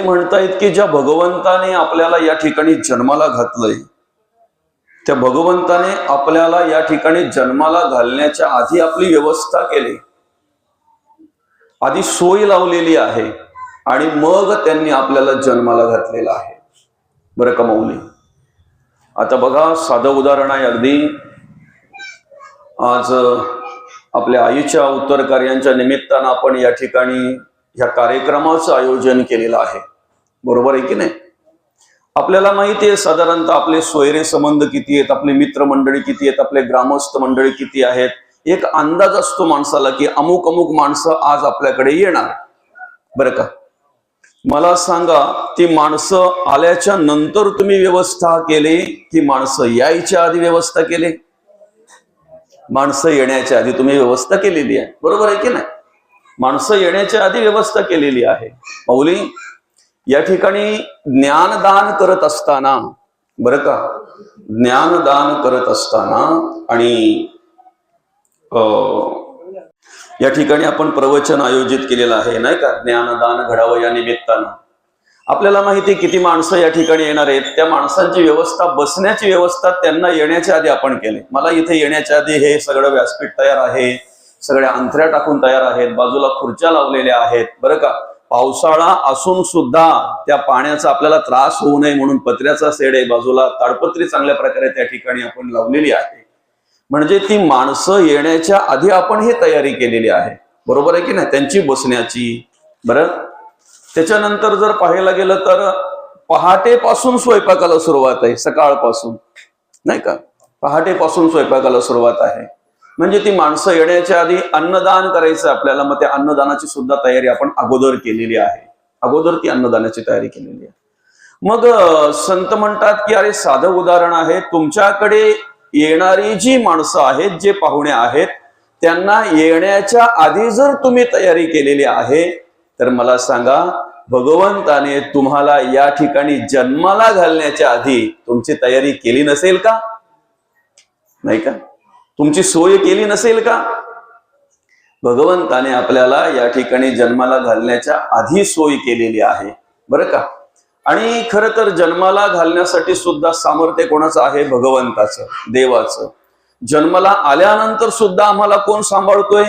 म्हणतायत की ज्या भगवंताने आपल्याला या ठिकाणी जन्माला घातलंय, त्या भगवंताने आपल्याला या ठिकाणी जन्माला घालण्याच्या आधी आपली व्यवस्था केली, आधी सोय लावलेली आहे आणि मग त्यांनी आपल्याला जन्माला घातलेला आहे। बरं का माऊली? आता बघा, साधं उदाहरण आहे अगदी। आज आपल्या आईच्या उत्तर कार्यांच्या निमित्तानं आपण या ठिकाणी ह्या कार्यक्रमाचं आयोजन केलेलं आहे, बरोबर आहे की नाही? आपल्याला माहिती आहे साधारणतः आपले सोयरे संबंध किती आहेत, आपले मित्र मंडळी किती आहेत, आपले ग्रामस्थ मंडळी किती आहेत। एक अंदाज असतो माणसाला की अमुक अमुक माणसं आज आपल्याकडे येणार। बरं का? मला सांगा, ती माणसं आल्याच्या नंतर तुम्ही व्यवस्था केली की माणसं यायच्या आधी व्यवस्था केली? माणसं येण्याच्या आधी तुम्ही व्यवस्था केलेली आहे, बरोबर आहे की नाही? माणसं येण्याच्या आधी व्यवस्था केलेली आहे। माऊली, या ठिकाणी ज्ञानदान करत असताना, बरं का, ज्ञानदान करत असताना आणि या ठिकाणी आपण प्रवचन आयोजित केलेलं आहे, नाही का? ज्ञानदान घडावं या निमित्तानं आपल्याला माहिती आहे किती माणसं या ठिकाणी येणार आहेत। त्या माणसांची व्यवस्था, बसण्याची व्यवस्था त्यांना येण्याच्या आधी आपण केली। मला इथे येण्याच्या आधी हे सगळं व्यासपीठ तयार आहे, सगळ्या अंथऱ्या टाकून तयार आहेत, बाजूला खुर्च्या लावलेल्या आहेत, बरं का? पावसाळा असून सुद्धा त्या पाण्याचा आपल्याला त्रास होऊ नये म्हणून पत्र्याचा शेड आहे, बाजूला ताडपत्री चांगल्या प्रकारे त्या ठिकाणी आपण लावलेली आहे। म्हणजे ती माणसं येण्याच्या आधी आपण ही तयारी केलेली आहे, बरोबर आहे की नाही? त्यांची बसण्याची। बरं, त्याच्यानंतर जर पाहायला गेलं तर पहाटेपासून स्वयंपाकाला सुरुवात आहे, सकाळपासून, नाही का? पहाटेपासून स्वयंपाकाला सुरुवात आहे। म्हणजे ती माणसं येण्याच्या आधी अन्नदान करायचं आपल्याला, मग त्या अन्नदानाची सुद्धा तयारी आपण अगोदर केलेली आहे, अगोदर ती अन्नदानाची तयारी केलेली आहे। मग संत म्हणतात की अरे, साधं उदाहरण आहे, तुमच्याकडे येणारी जी माणसं आहेत, जे पाहुणे आहेत, त्यांना येण्याच्या आधी जर तुम्ही तयारी केलेली आहे तर मला सांगा, भगवंताने तुम्हाला या ठिकाणी जन्माला घालण्याच्या आधी तुमची तयारी केली नसेल का? नाही का? तुमची सोय केली नसेल का? भगवंताने आपल्याला या ठिकाणी जन्माला घालण्याच्या आधी सोय केलेली आहे, बरं का? आणि खरं तर जन्माला घालण्यासाठी सुद्धा सामर्थ्य कोणाचं आहे? भगवंताचं, देवाचं। जन्माला आल्यानंतर सुद्धा आम्हाला कोण सांभाळतोय?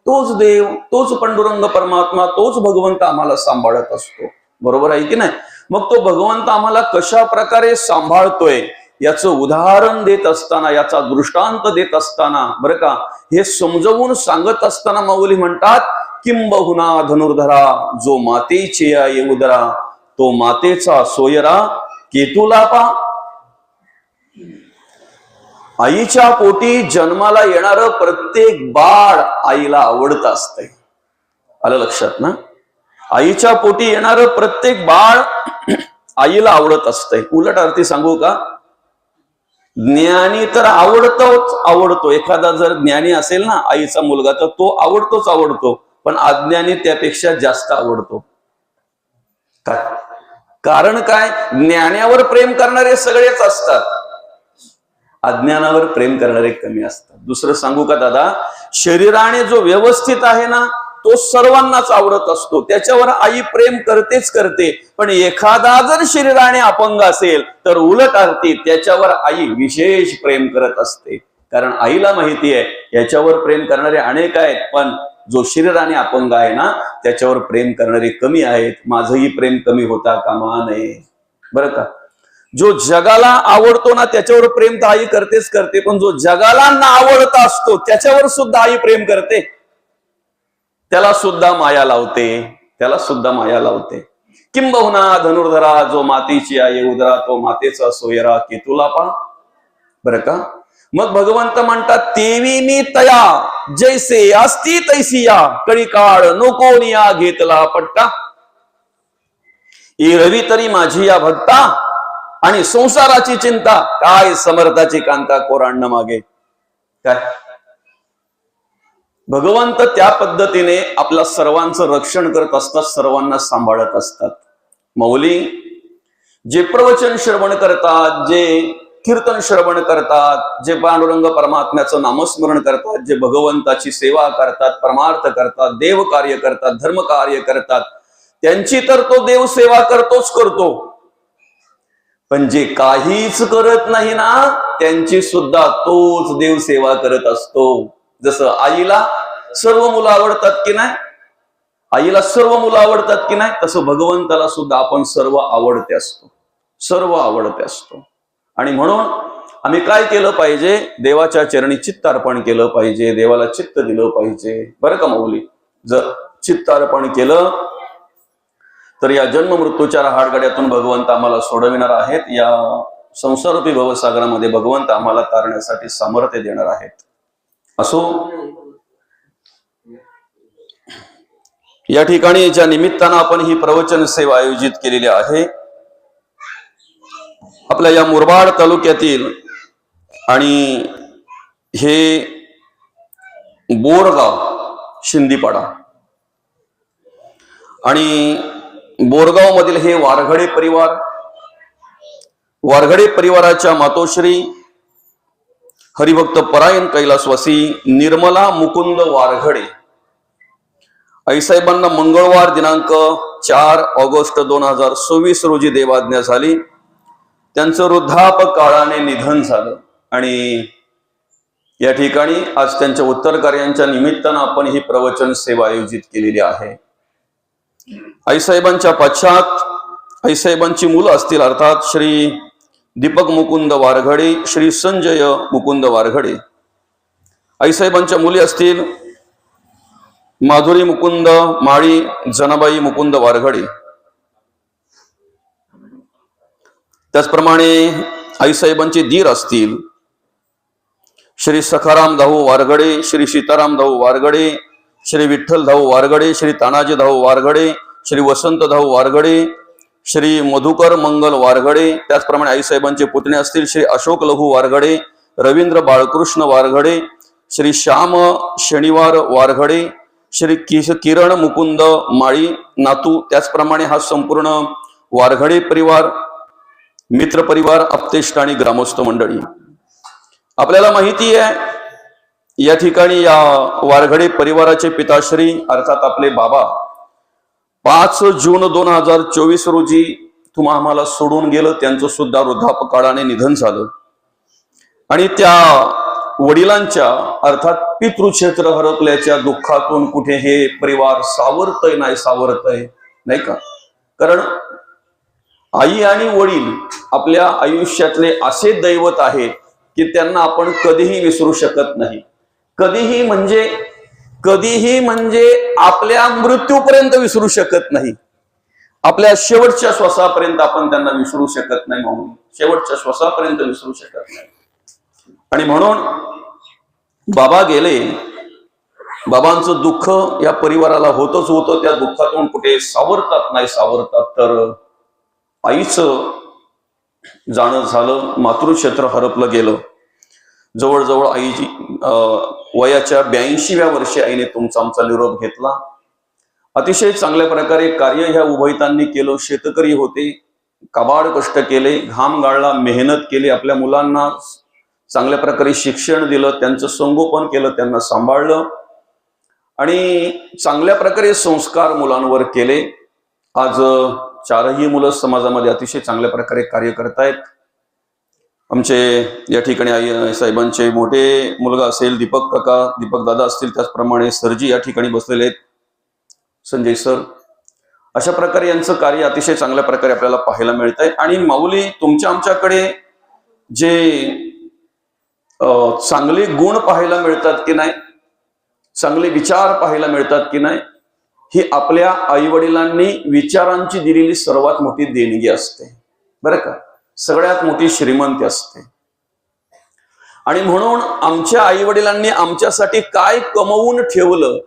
तोच देव, तोच पांडुरंग परमात्मा, तोच भगवंत आम्हाला सांभाळत असतो, बरोबर आहे की नाही? मग तो भगवंत आम्हाला कशा प्रकारे सांभाळतोय याचं उदाहरण देत असताना, याचा दृष्टांत देत असताना, बरं का, हे समजवून सांगत असताना माऊली म्हणतात, किंबहुना धनुर्धरा जो मातेची ये उदरा, तो मातेचा सोयरा केतुला पा। आईच्या पोटी जन्माला येणारं प्रत्येक बाळ आईला आवडत असतंय, आलं लक्षात ना? आईच्या पोटी येणारं प्रत्येक बाळ आईला आवडत असतंय। उलट अर्थी सांगू का, ज्ञानी तर आवडतो, एखादा जर ज्ञानी असेल ना आईचा मुलगा, तर तो आवडतो, पण अज्ञानी त्यापेक्षा जास्त आवडतो। कारण काय? ज्ञानावर प्रेम करणारे सगळेच असतात, अज्ञानावर प्रेम करणारे कमी असतात। दुसरं सांगू का दादा, शरीराने जो व्यवस्थित आहे ना, तो सर्वांनाच आवडत असतो, त्याच्यावर आई प्रेम करतेच करते। पण एखादा जर शरीराने अपंग असेल तर उलट अर्थी त्याच्यावर आई विशेष प्रेम करत असते, कारण आईला माहिती आहे याच्यावर प्रेम करणारे अनेक आहेत, पण जो शरीराने अपंग आहे ना, त्याच्यावर प्रेम करणारे कमी आहेत। माझंही प्रेम कमी होता कामा नये, बरं का? जो जगाला आवडतो ना, त्याच्यावर प्रेम तर आई करतेच करते, पण जो जगाला ना आवडता असतो त्याच्यावर सुद्धा आई प्रेम करते, त्याला सुद्धा माया लावते। किंबहुना धनुर्धरा जो मातेची आई उदरा, तो मातेचा सोयरा केतुला पा। बरं का? मग भगवंत म्हणतात, तेवी मी तया जैसे असती तैसी या, कळी काळ नकोनिया घेतला पट्टा। रवी तरी माझी या भक्ता, आणि संसाराची चिंता काय, समर्थाची कांता कोरांड मागे। काय भगवंत त्या पद्धतीने आपल्या सर्वांचं रक्षण करत असतात, सर्वांना सांभाळत असतात। माऊली, जे प्रवचन श्रवण करतात, जे कीर्तन श्रवण करतात, जे पांडुरंग परमात्म्याचं नामस्मरण करतात, जे भगवंताची सेवा करतात, परमार्थ करतात, देव कार्य करतात, धर्म कार्य करतात, त्यांची तर तो देव सेवा करतोच करतो, पण जे काहीच करत नाही ना त्यांची सुद्धा तोच देव सेवा करत असतो. जसं आईला सर्व मुलं आवडतात की नाही, आईला सर्व मुलं आवडतात की नाही, तसं भगवंताला सुद्धा आपण सर्व आवडते असतो, सर्व आवडते असतो. आणि म्हणून आम्ही काय केलं पाहिजे, देवाच्या चरणी चित्त अर्पण केलं पाहिजे, देवाला चित्त दिलं पाहिजे. बरं का माऊली, जर चित्त अर्पण केलं तर या जन्म मृत्यूच्या रहाडगाड्यातून भगवंत आम्हाला सोडविणार आहेत. या संसारूपी भवसागरामध्ये भगवंत आम्हाला तारण्यासाठी सामर्थ्य देणार आहेत. असो, या ठिकाणी ज्या निमित्तानं आपण ही प्रवचन सेवा आयोजित केलेली आहे, आपल्या या मुरबाड तालुक्यातील आणि हे बोरगाव शिंदीपाडा आणि बोरगाव मधील हे वारघडे परिवार, वारघडे परिवाराच्या मातोश्री हरिभक्त परायण कैलासवासी निर्मला मुकुंद वारघडे आईसाहेबांना मंगळवार दिनांक 4 ऑगस्ट 2024 रोजी देवाज्ञा झाली. त्यांचं वृद्धापकाळाने निधन झालं आणि या ठिकाणी आज त्यांच्या उत्तर कार्यांच्या निमित्तानं आपण ही प्रवचन सेवा आयोजित केलेली आहे. आईसाहेबांच्या पश्चात आईसाहेबांची मुलं असतील, अर्थात श्री दीपक मुकुंद वारघडे, श्री संजय मुकुंद वारघडे. आईसाहेबांच्या मुली असतील माधुरी मुकुंद माळी, जनाबाई मुकुंद वारघडे. त्याचप्रमाणे आईसाहेबांचे दीर असतील श्री सखाराम धाऊ वारघडे, श्री सीताराम धाऊ वारघडे, श्री विठ्ठल धाऊ वारघडे, श्री तानाजी धाऊ वारघडे, श्री वसंत धाऊ वारघडे, श्री मधुकर मंगल वारघडे. त्याचप्रमाणे आईसाहेबांचे पुतणे असतील श्री अशोक लहू वारघडे, रवींद्र बाळकृष्ण वारघडे, श्री श्याम शनिवार वारघडे, श्री किरण मुकुंद माळी नातू. त्याचप्रमाणे हा संपूर्ण वारघडे परिवार, मित्र परिवार, आप्तेष्ट आणि ग्रामस्थ मंडळी. आपल्याला माहिती आहे या ठिकाणी या वारघडे परिवाराचे पिताश्री अर्थात आपले बाबा 5 जून 2024 रोजी तुम्हा आम्हाला सोडून गेलं. त्यांचं सुद्धा वृद्धापकाळाने निधन झालं आणि त्या वडिलांच्या अर्थात पितृक्षेत्र हरपल्याच्या दुःखातून कुठे हे परिवार सावरतय नाही का. कारण आई आणि वडील आपल्या आयुष्यातले असे दैवत आहेत की त्यांना आपण कधीही विसरू शकत नाही. कधीही म्हणजे आपल्या मृत्यूपर्यंत विसरू शकत नाही. आपल्या शेवटच्या श्वासापर्यंत आपण त्यांना विसरू शकत नाही. म्हणून शेवटच्या श्वासापर्यंत विसरू शकत नाही. आणि म्हणून बाबा गेले, बाबांचं दुःख या परिवाराला होतच होतं. त्या दुःखातून कुठे सावरतात तर आईचं जाणं झालं, मातृक्षेत्र हरपलं गेलं. जवळजवळ आईची वयाच्या 82व्या वर्षी आईने तुमचा आमचा निरोप घेतला. अतिशय चांगल्या प्रकारे कार्य ह्या उभयतांनी केलं. शेतकरी होते, कबाड कष्ट केले, घाम गाळला, मेहनत केली, आपल्या मुलांना चांगल्या प्रकारे शिक्षण दिलं, त्यांचं संगोपन केलं, त्यांना सांभाळलं आणि चांगल्या प्रकारे संस्कार मुलांवर केले. आज 4ही मुलं समाजामध्ये अतिशय चांगल्या प्रकारे कार्य करतायत. आमचे या ठिकाणी आई साहेबांचे मोठे मुलगा असेल दीपक काका, दीपक दादा असतील, त्याचप्रमाणे सरजी या ठिकाणी बसलेले आहेत, संजय सर. अशा प्रकारे यांचं कार्य अतिशय चांगल्या प्रकारे आपल्याला पाहायला मिळत आहे. आणि माऊली तुमच्या आमच्याकडे जे चांगले गुण पाहायला मिळतात की नाही, चांगले विचार पाहायला मिळतात की नाही, ही आपल्या आई वडिलांनी विचारांची दिलेली सर्वात मोठी देणगी असते. बरं का, सगळ्यात मोठी श्रीमंती असते. आणि म्हणून आमच्या आई वडिलांनी आमच्यासाठी काय कमवून ठेवलं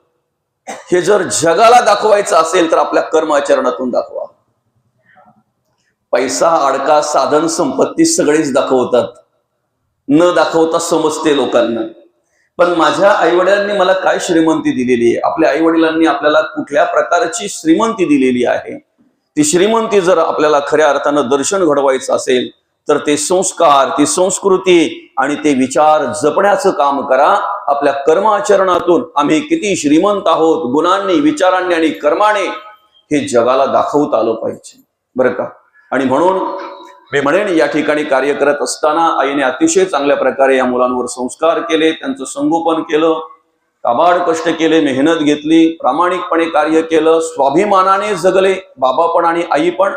हे जर जगाला दाखवायचं असेल तर आपल्या कर्माचरणातून दाखवा. पैसा, अडका, साधन संपत्ती सगळेच दाखवतात, न दाखवता समजते लोकांना. पण माझ्या आई वडिलांनी मला काय श्रीमंती दिलेली आहे, आपल्या आई वडिलांनी आपल्याला कुठल्या प्रकारची श्रीमंती दिलेली आहे, ती श्रीमंती जर आपल्याला खऱ्या अर्थानं दर्शन घडवायचं असेल तर ते संस्कार, ती संस्कृती आणि ते विचार जपण्याचं काम करा. आपल्या कर्माचरणातून आम्ही किती श्रीमंत आहोत, गुणांनी, विचारांनी आणि कर्माने हे जगाला दाखवता आलं पाहिजे, बरं का. आणि म्हणून मी म्हणेन, या ठिकाणी कार्य करत असताना आईने अतिशय चांगल्या प्रकारे या मुलांवर संस्कार केले, त्यांचं संगोपन केलं, काबाड कष्ट केले, मेहनत घेतली, प्रामाणिकपणे कार्य केलं, स्वाभिमानाने जगले बाबा पण आणि आई पण.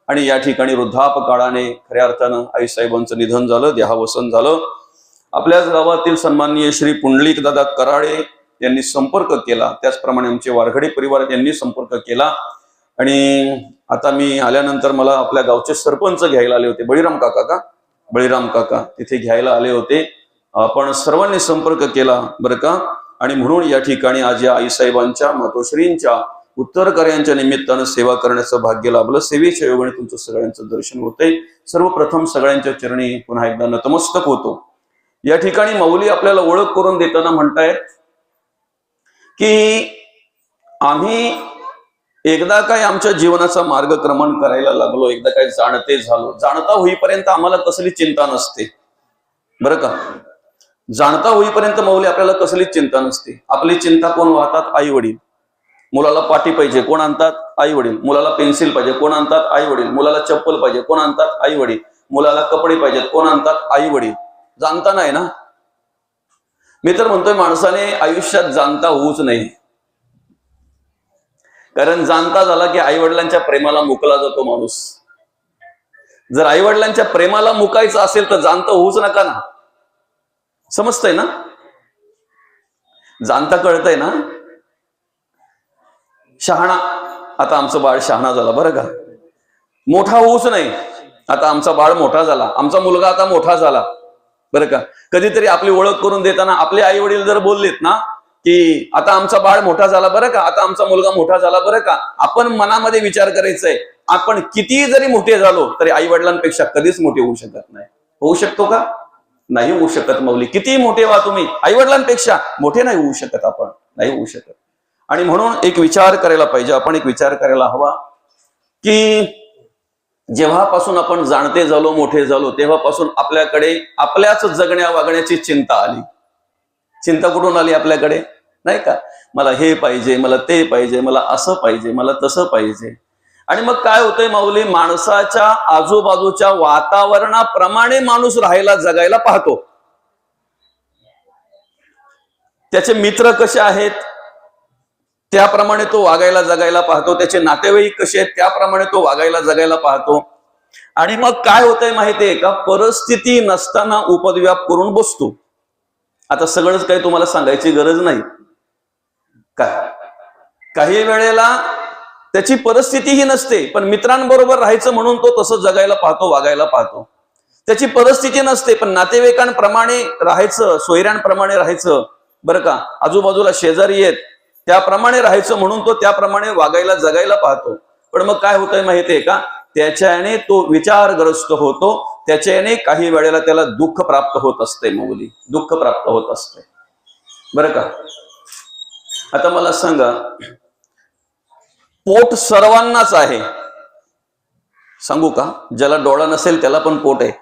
आणि या ठिकाणी वृद्धापकाळाने खऱ्या अर्थानं आईसाहेबांचं निधन झालं, देहावसन झालं. आपल्याच गावातील सन्माननीय श्री पुंडलिक दादा कराळे यांनी संपर्क केला, त्याचप्रमाणे आमचे वारघडे परिवार यांनी संपर्क केला. आणि आता मी आल्यानंतर मला आपल्या गावचे सरपंच घ्यायला आले होते, बळीराम काका तिथे घ्यायला आले होते. आपण सर्वांनी संपर्क केला, बरं का. आणि म्हणून या ठिकाणी आज या आईसाहेबांच्या मातोश्रींच्या उत्तर कार्यांच्या निमित्तानं सेवा करण्याचं भाग्य लाभलं. सेवेच्या योगाने तुमचं सगळ्यांचं दर्शन होतंय. सर्वप्रथम सगळ्यांच्या चरणी पुन्हा एकदा नतमस्तक होतो. या ठिकाणी माऊली आपल्याला ओळख करून देताना म्हणतायत की आम्ही एकदा काय आमच्या जीवनाचा मार्गक्रमण करायला लागलो, एकदा काय जाणते झालो. जाणता होईपर्यंत आम्हाला कसली चिंता नसते, बरं का. जाणता होईपर्यंत माऊली आपल्याला कसलीच चिंता नसते. आपली चिंता कोण वाहतात? आई वडील. मुलाला पाटी पाहिजे, कोण आणतात? आई वडील. मुलाला पेन्सिल पाहिजे, कोण आणतात? आई वडील. मुलाला चप्पल पाहिजे, कोण आणतात? आई वडील. मुलाला कपडे पाहिजेत, कोण आणतात? आई वडील. जाणता नाही ना. मी तर म्हणतोय माणसाने आयुष्यात जाणता होऊच नाही, कारण जाणता झाला की आई वडिलांच्या प्रेमाला मुकला जातो माणूस. जर आई वडिलांच्या प्रेमाला मुकायचं असेल तर जाणता होऊच नका ना. समजतंय ना? जाणता कळतंय ना? शहाणा, आता आमचं बाळ शहाणा झाला, बरं का. मोठा होऊच नाही, आता आमचा बाळ मोठा झाला, आमचा मुलगा आता मोठा झाला, बरं का. कधीतरी आपली ओळख करून देताना आपले आई वडील जर बोललेत ना की आता आमचा बाळ मोठा झाला, बरं का, आता आमचा मुलगा मोठा झाला, बरं का, आपण मनामध्ये विचार करायचंय, आपण कितीही जरी मोठे झालो तरी आई वडिलांपेक्षा कधीच मोठे होऊ शकत नाही. होऊ शकतो का? नाही होऊ शकत माऊली. कितीही मोठे व्हा तुम्ही, आई वडिलांपेक्षा मोठे नाही होऊ शकत, आपण नाही होऊ शकत. आणि म्हणून एक विचार करायला पाहिजे, आपण एक विचार करायला हवा की जेव्हापासून आपण जाणते झालो, मोठे झालो, तेव्हापासून आपल्याकडे आपल्याच जगण्या वागण्याची चिंता आली. चिंता कुठून आली आपल्याकडे? नाही का, मला हे पाहिजे, मला ते पाहिजे, मला असं पाहिजे, मला तसं पाहिजे. आणि मग काय होतंय माऊली, माणसाच्या आजूबाजूच्या वातावरणाप्रमाणे माणूस राहायला जगायला पाहतो. त्याचे मित्र कसे आहेत त्याप्रमाणे तो वागायला जगायला पाहतो, त्याचे नातेवाईक कसे आहेत त्याप्रमाणे तो वागायला जगायला पाहतो. आणि मग काय होतंय माहितीये का, परिस्थिती नसताना उपद्व्याप करून बसतो. आता सगळंच काही तुम्हाला सांगायची गरज नाही. काही वेळेला त्याची परिस्थितीही नसते, पण मित्रांबरोबर राहायचं म्हणून तो तसं जगायला पाहतो, वागायला पाहतो. त्याची परिस्थिती नसते, पण नातेवाईकांप्रमाणे राहायचं, सोयऱ्यांप्रमाणे राहायचं, बरं का, आजूबाजूला शेजारी आहेत त्याप्रमाणे राहायचं म्हणून तो त्याप्रमाणे वागायला जगायला पाहतो. पण मग काय होतंय माहितीये का, त्याच्याने तो विचारग्रस्त होतो, त्याच्याने काही वेळेला त्याला दुःख प्राप्त होत असते माऊली, दुःख प्राप्त होत असते, बरं का. आता मला सांगा, पोट सर्वांनाच आहे, सांगू का? ज्याला डोळा नसेल त्याला पण पोट आहे,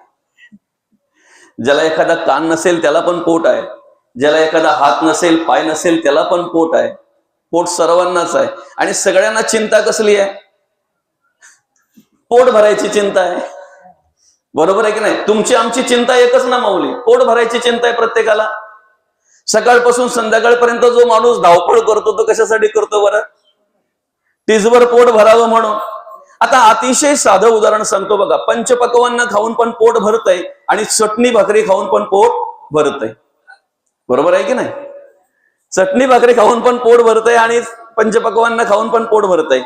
ज्याला एखादा कान नसेल त्याला पण पोट आहे, ज्याला एखादा हात नसेल, पाय नसेल त्याला पण पोट आहे. पोट सर्वांनाच आहे. आणि सगळ्यांना चिंता कसली आहे? पोट भरायची चिंता आहे, बरोबर आहे की नाही? तुमची आमची चिंता एकच ना माऊली, पोट भरायची चिंता आहे प्रत्येकाला. सकाळपासून संध्याकाळपर्यंत जो माणूस धावपळ करतो तो कशासाठी करतो बरं? टीजवर पोट भरावं म्हणून. आता अतिशय साधं उदाहरण सांगतो बघा, पंचपक्वान्न खाऊन पण पोट भरतंय आणि चटणी भाकरी खाऊन पण पोट भरतंय, बरोबर आहे की नाही? चटणी भाकरी खाऊन पण पोट भरतंय आणि पंचपक्वान्न खाऊन पण पोट भरतंय.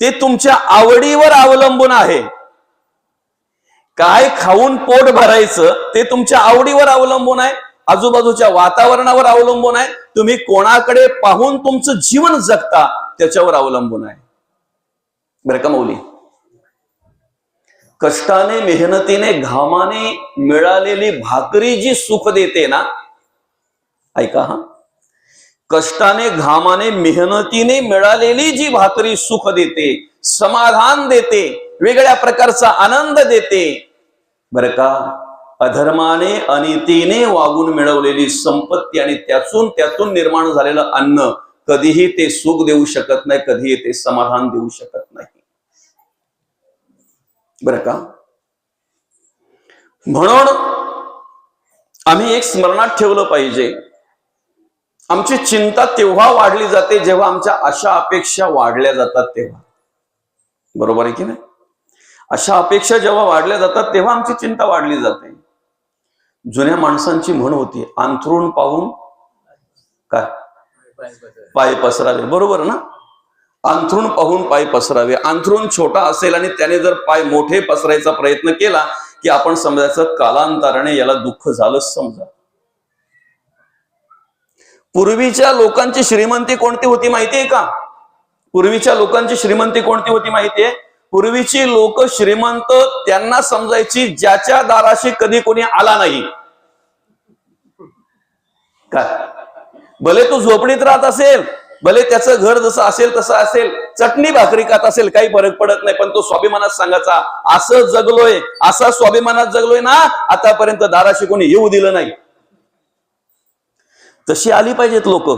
ते तुमच्या आवडीवर अवलंबून आहे. काय खाऊन पोट भरायचं ते तुमच्या आवडीवर अवलंबून आहे, आजूबाजूच्या वातावरणावर अवलंबून आहे, तुम्ही कोणाकडे पाहून तुमचं जीवन जगता त्याच्यावर अवलंबून आहे, बरं का माऊली. कष्टाने, मेहनतीने, घामाने मिळालेली भाकरी जी सुख देते ना, ऐका हा, कष्टाने, घामाने, मेहनतीने मिळालेली जी भाकरी सुख देते, समाधान देते, वेगळ्या प्रकारचा आनंद देते, बरं का. अधर्माने, अनितीने वागून मिळवलेली संपत्ती आणि त्यातून निर्माण झालेलं अन्न कधीही ते सुख देऊ शकत नाही, कधीही ते समाधान देऊ शकत नाही. बरं का? म्हणून आम्ही एक स्मरणात ठेवलं पाहिजे, आमची चिंता तेव्हा वाढली जाते जेव्हा आमच्या आशा अपेक्षा वाढल्या जातात तेव्हा. बरोबर आहे की नाही? अशा अपेक्षा जेव्हा वाढल्या जातात तेव्हा आमची चिंता वाढली जाते. जुन्या माणसांची म्हण होती, अंथरूण पाहून काय पाय पसरावे. बरोबर ना? अंथरूण पाहून पाय पसरावे. अंथरूण छोटा असेल आणि त्याने जर पाय मोठे पसरायचा प्रयत्न केला की आपण समजायचं कालांतराने याला दुःख झालंच समजा. पूर्वीच्या लोकांची श्रीमंती कोणती होती माहितीये का? पूर्वीच्या लोकांची श्रीमंती कोणती होती माहितीये? पूर्वीची लोक श्रीमंत त्यांना समजायची ज्याच्या दाराशी कधी कोणी आला नाही. काय भले तो झोपडीत राहत असेल, भले त्याचं घर जसं असेल तसं असेल, चटणी भाकरी खात असेल, काही फरक पडत नाही, पण तो स्वाभिमानात सांगायचा असं जगलोय, असा स्वाभिमानात जगलोय ना, आतापर्यंत दाराशी कोणी येऊ दिलं नाही. तशी आली पाहिजेत लोक,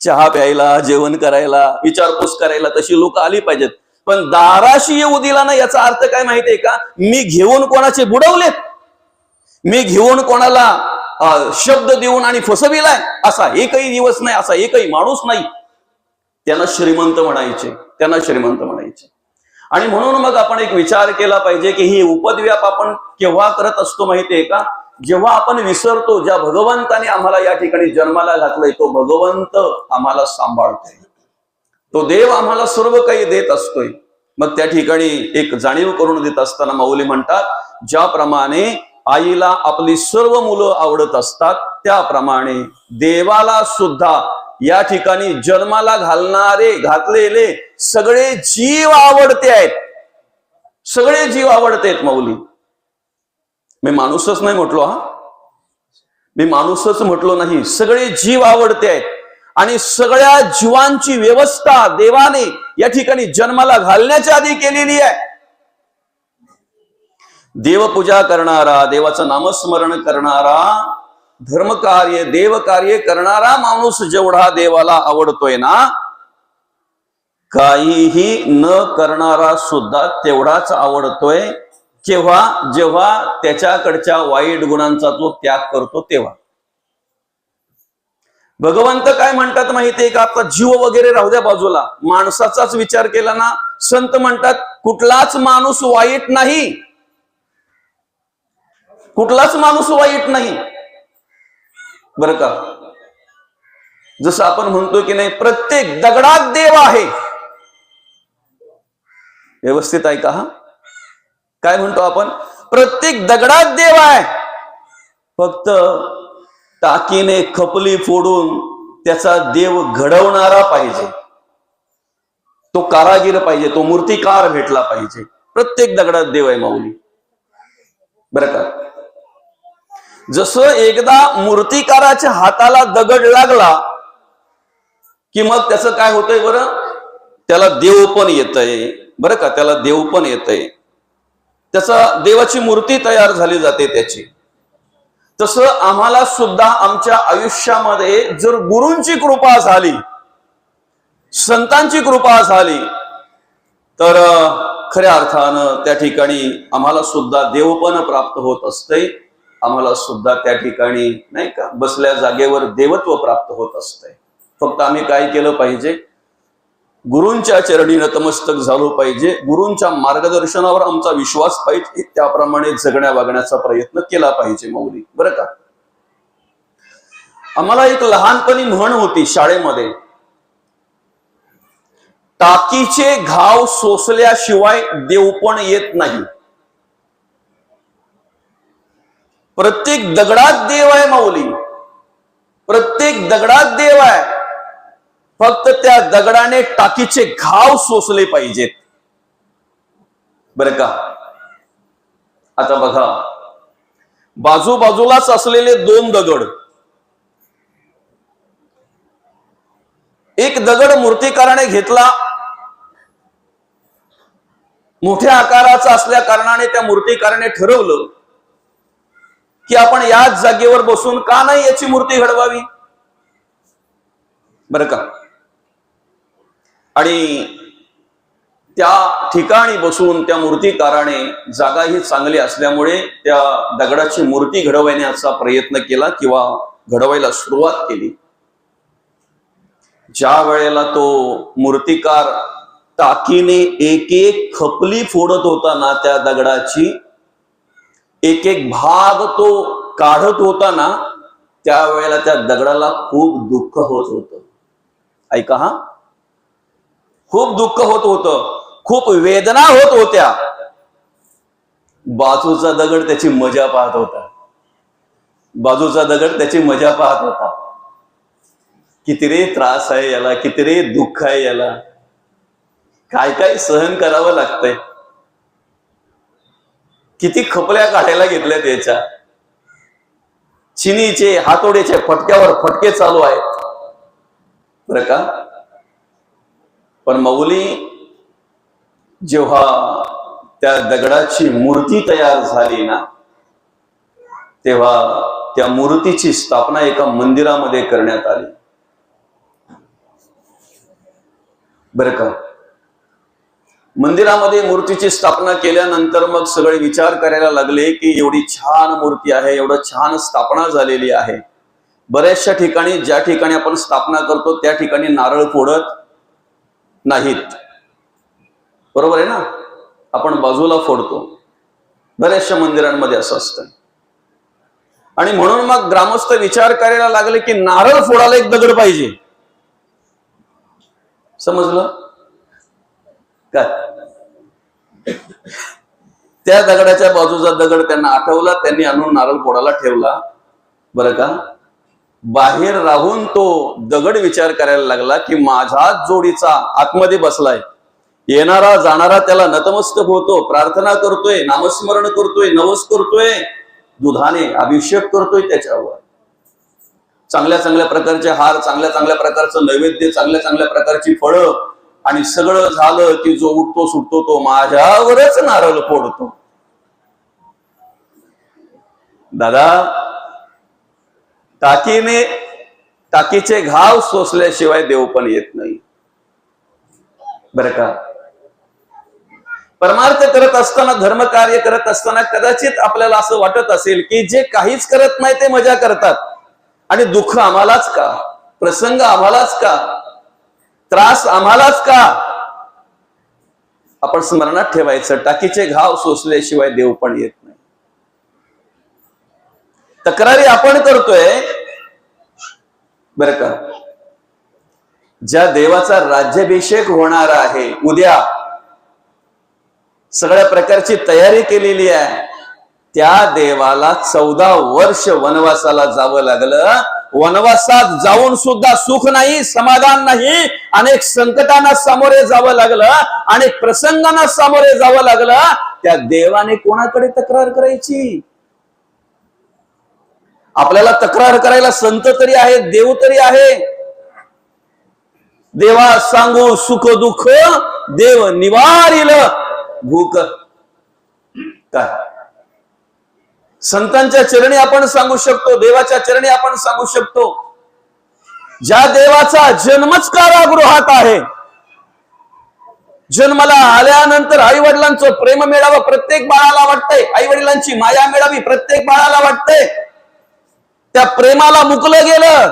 चहा प्यायला, जेवण करायला, विचारपूस करायला तशी लोक आली पाहिजेत. पण दाराशी येऊ दिला ना याचा अर्थ काय माहितीये का? मी घेऊन कोणाचे बुडवलेत, मी घेऊन कोणाला शब्द देऊन आणि फसविलाय, असा एकही दिवस नाही, असा एकही माणूस नाही. त्यांना श्रीमंत म्हणायचे, त्यांना श्रीमंत म्हणायचे. आणि म्हणून मग आपण एक विचार केला पाहिजे की ही उपद्व्याप आपण केव्हा करत असतो माहितीये का? जेव्हा आपण विसरतो ज्या भगवंताने आम्हाला या ठिकाणी जन्माला घातलंय तो भगवंत आम्हाला सांभाळतोय, तो देव आम्हाला सर्व काही देत असतोय. मग त्या ठिकाणी एक जाणीव करून देत असताना माऊली म्हणतात, ज्याप्रमाणे आईला आपली सर्व मुलं आवडत असतात त्याप्रमाणे देवाला सुद्धा या ठिकाणी जन्माला घातलेले सगळे जीव आवडते आहेत, सगळे जीव आवडतेत. माऊली मी माणूसच नाही म्हटलो, मी माणूसच म्हटलो नाही, सगळे जीव आवडते आहेत. आणि सगळ्या जीवांची व्यवस्था देवाने या ठिकाणी जन्माला घालण्याच्या आधी केलेली आहे. देवपूजा करणारा, देवाचं नामस्मरण करणारा, धर्मकार्य देवकार्य करणारा माणूस जेवढा देवाला आवडतोय ना, काहीही न करणारा सुद्धा तेवढाच आवडतोय. केव्हा? जेव्हा त्याच्याकडच्या वाईट गुणांचा तो त्याग करतो तेव्हा. भगवंत काय म्हणतात माहितीये का? आपला जीव वगैरे राहू द्या बाजूला, माणसाचाच विचार केला ना, संत म्हणतात कुठलाच माणूस वाईट नाही, कुठलाच माणूस वाईट नाही. बरं का? जसं आपण म्हणतो की नाही, प्रत्येक दगडात देव आहे. व्यवस्थित ऐका हा, काय म्हणतो आपण? प्रत्येक दगडात देव आहे. फक्त टाकीने खपली फोडून त्याचा देव घडवणारा पाहिजे, तो कारागीर पाहिजे, तो मूर्तिकार भेटला पाहिजे. प्रत्येक दगडात देव आहे माऊली. बरं का? जसं एकदा मूर्तिकाराच्या हाताला दगड लागला की मग त्याचं काय होतंय बरं? त्याला देव पण येतंय. बरं का? त्याला देव पण येतंय, त्याचा देवाची मूर्ती तयार झाली जाते त्याची. तसं आम्हाला सुद्धा आमच्या आयुष्यामध्ये जर गुरूंची कृपा झाली, संतांची कृपा झाली, तर खऱ्या अर्थानं त्या ठिकाणी आम्हाला सुद्धा देवपण प्राप्त होत असते. आम्हाला सुद्धा त्या ठिकाणी नाही का बसल्या जागेवर देवत्व प्राप्त होत असते. फक्त आम्ही काय केलं पाहिजे? गुरूंच्या चरणी नतमस्तक झालो पाहिजे, गुरूंच्या मार्गदर्शनावर आमचा विश्वास पाहिजे, त्याप्रमाणे जगण्या वागण्याचा प्रयत्न केला पाहिजे माऊली. बरं का? आम्हाला एक लहानपणी म्हण होती शाळेमध्ये, टाकीचे घाव सोसल्याशिवाय देवपण येत नाही. प्रत्येक दगडात देव आहे माऊली, प्रत्येक दगडात देव आहे. फक्त त्या दगडाने टाकीचे घाव सोसले पाहिजेत. बरं का? आता बघा, बाजूबाजूलाच असलेले दोन दगड, एक दगड मूर्तिकाराने घेतला, मोठ्या आकाराचा असल्या कारणाने त्या मूर्तिकाराने ठरवलं की आपण याच जागेवर बसून का नाही याची मूर्ती घडवावी. बरं का? आणि त्या ठिकाणी बसून त्या मूर्तिकाराने, जागाही चांगली असल्यामुळे त्या दगडाची मूर्ती घडवण्याचा प्रयत्न केला किंवा घडवायला सुरुवात केली. ज्या वेळेला तो मूर्तिकार टाकीने एक एक खपली फोडत होता ना, त्या दगडाची एक एक भाग तो काढत होता ना, त्यावेळेला त्या दगडाला खूप दुःख होत होतं. ऐका हा, खूप दुःख होत होतं, खूप वेदना होत होत्या. बाजूचा दगड त्याची मजा पाहत होता, बाजूचा दगड त्याची मजा पाहत होता. किती रे त्रास आहे याला, किती रे दुःख आहे याला, काय काय सहन करावं लागतंय, किती खपल्या काढायला घेतल्या त्याच्या. चिनीचे हातोड्याचे फटक्यावर फटके चालू आहेत बरं का. पण माऊली जेव्हा त्या दगडाची मूर्ती तयार झाली ना, तेव्हा त्या मूर्तीची स्थापना एका मंदिरामध्ये करण्यात आली बरं का. मंदिरामध्ये मूर्तीची स्थापना केल्यानंतर मग सगळे विचार करायला लागले की एवढी छान मूर्ती आहे, एवढं छान स्थापना झालेली आहे. बऱ्याचशा ठिकाणी, ज्या ठिकाणी आपण स्थापना करतो त्या ठिकाणी नारळ फोडत नाहीत, बरोबर आहे ना, आपण बाजूला फोडतो. बऱ्याचशा मंदिरांमध्ये असं असतं. आणि म्हणून मग ग्रामस्थ विचार करायला लागले की नारळ फोडायला एक दगड पाहिजे. समजलं काय? त्या दगडाच्या बाजूचा दगड त्यांना आठवला, त्यांनी आणून नारळ फोडायला ठेवला बरं का. बाहेर राहून तो दगड विचार करायला लागला की माझ्याच जोडीचा आतमध्ये बसलाय, येणारा जाणारा त्याला नतमस्तक होतो, प्रार्थना करतोय, नामस्मरण करतोय, नवस करतोय, दुधाने अभिषेक करतोय त्याच्यावर, चांगल्या चांगल्या प्रकारचे हार, चांगल्या चांगल्या प्रकारचं नैवेद्य, चांगल्या चांगल्या प्रकारची फळं, आणि सगळं झालं की जो उठतो सुटतो तो माझ्यावरच नारळ फोडतो. दादा, टाकीचे घाव सोसल्याशिवाय देव पण येत नाही बरं का. परमार्थ करत असताना, धर्म कार्य करत असताना कदाचित आपल्याला असं वाटत असेल की जे काहीच करत नाही ते मजा करतात, आणि दुःख आम्हालाच का, प्रसंग आम्हालाच का, त्रास आम्हालाच का. आपण स्मरणात ठेवायचं, टाकीचे घाव सोसल्याशिवाय देव पण येत नाही. तक्रारी आपण करतोय बरं का. ज्या देवाचा राज्याभिषेक होणार आहे उद्या, सगळ्या प्रकारची तयारी केलेली आहे, त्या देवाला 14 वर्ष वनवासाला जावं लागलं. वनवासात जाऊन सुद्धा सुख नाही, समाधान नाही, अनेक संकटांना सामोरे जावं लागलं, अनेक प्रसंगांना सामोरे जावं लागलं. त्या देवाने कोणाकडे तक्रार करायची? आपल्याला तक्रार करायला संत तरी आहे, देव तरी आहे. देवा सांगू सुख दुःख, देव निवारिल भूक. काय संतांच्या चरणी आपण सांगू शकतो, देवाच्या चरणी आपण सांगू शकतो. ज्या देवाचा जन्मच कारागृहात आहे, जन्माला आल्यानंतर आई वडिलांचं प्रेम मिळावं प्रत्येक बाळाला वाटतंय, आई वडिलांची माया मिळावी प्रत्येक बाळाला वाटतंय. त्या प्रेमाला मुकलं गेलं.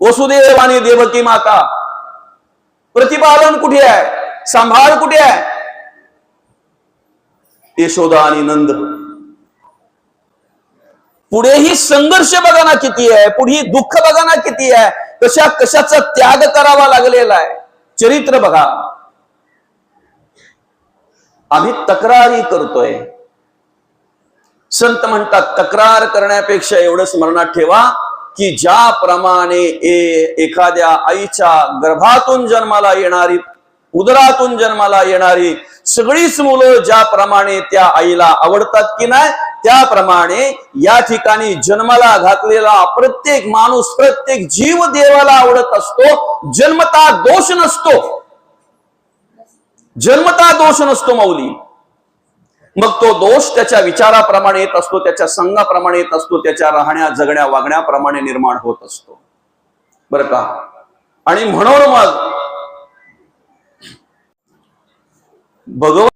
वसुदेव आणि देवकी माता, प्रतिपालन कुठे आहे, सांभाळ कुठे आहे? यशोदा आणि नंद. पुढेही संघर्ष बघा ना किती आहे, पुढे दुःख बघा ना किती आहे, कशा कशाचा त्याग करावा लागलेला आहे. चरित्र बघा. आम्ही तक्रारी करतोय. संत म्हणतात तक्रार करण्यापेक्षा एवढं स्मरणात ठेवा की ज्याप्रमाणे एखाद्या आईच्या गर्भातून जन्माला येणारी, उदरातून जन्माला येणारी सगळीच मुलं ज्याप्रमाणे त्या आईला आवडतात की नाही, त्याप्रमाणे या ठिकाणी जन्माला घातलेला प्रत्येक माणूस, प्रत्येक जीव देवाला आवडत असतो. जन्मता दोष नसतो, जन्मता दोष नसतो माऊली. मग तो दोष त्याच्या विचाराप्रमाणे येत असतो, त्याच्या संघाप्रमाणे येत असतो, त्याच्या राहण्या जगण्या वागण्याप्रमाणे निर्माण होत असतो बरं का. आणि म्हणून मग भगवंत